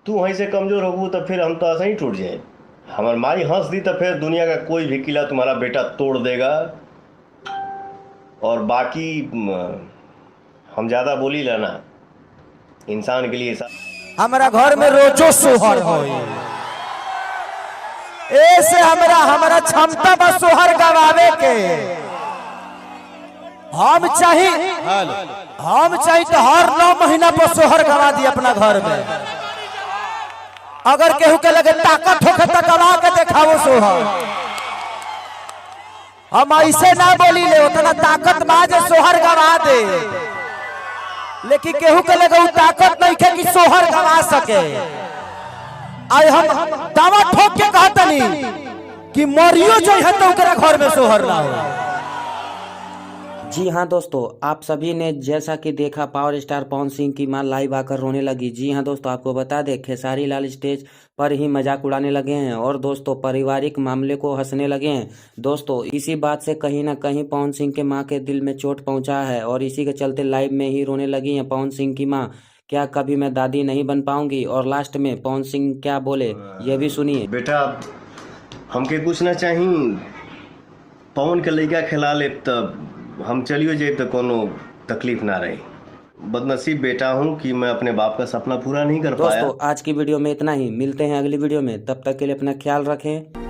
तू वहीं से कमजोर होगू तो फिर हम तो ऐसा ही टूट जाए। हमार माई हंस दी तो फिर दुनिया का कोई भी किला तुम्हारा बेटा तोड़ देगा। और बाकी हम ज्यादा बोली लेना इंसान के लिए हमारा घर में रोजो सोहर हो, ऐसे हमरा हमरा क्षमता बस सोहर गवावे के। हम चाहिए तो हर 9 महीना पर सोहर गवा दी अपना घर में। अगर केहू के लगे ताकत होके तो गवा के देखाओ सोहर। हम ऐसे ना बोली ले उतना ताकत बाज सोहर गवा दे, लेकिन केहू के लगे वो ताकत नहीं है कि सोहर गवा सके। आई हम दावा ठोक के कहतनी कि मरियो जो है तो ओकरा घर में सोहर ना हो। जी हाँ दोस्तों, आप सभी ने जैसा कि देखा पावर स्टार पवन सिंह की मां लाइव आकर रोने लगी। जी हाँ दोस्तों, आपको बता दें खेसारी लाल स्टेज पर ही मजाक उड़ाने लगे हैं और दोस्तों पारिवारिक मामले को हंसने लगे हैं। दोस्तों इसी बात से कहीं ना कहीं पवन सिंह के मां के दिल में चोट पहुंचा है और इसी के चलते लाइव में ही रोने लगी हैं पवन सिंह की मां। क्या कभी मैं दादी नहीं बन पाऊंगी? और लास्ट में पवन सिंह क्या बोले ये भी सुनिए। बेटा हमके कुछ ना चाही, पवन के लड़का खिला ले तब हम चलियो जाए तो कोनो तकलीफ ना रही। बदनसीब बेटा हूँ कि मैं अपने बाप का सपना पूरा नहीं कर पाया। दोस्तों आज की वीडियो में इतना ही, मिलते हैं अगली वीडियो में, तब तक के लिए अपना ख्याल रखें।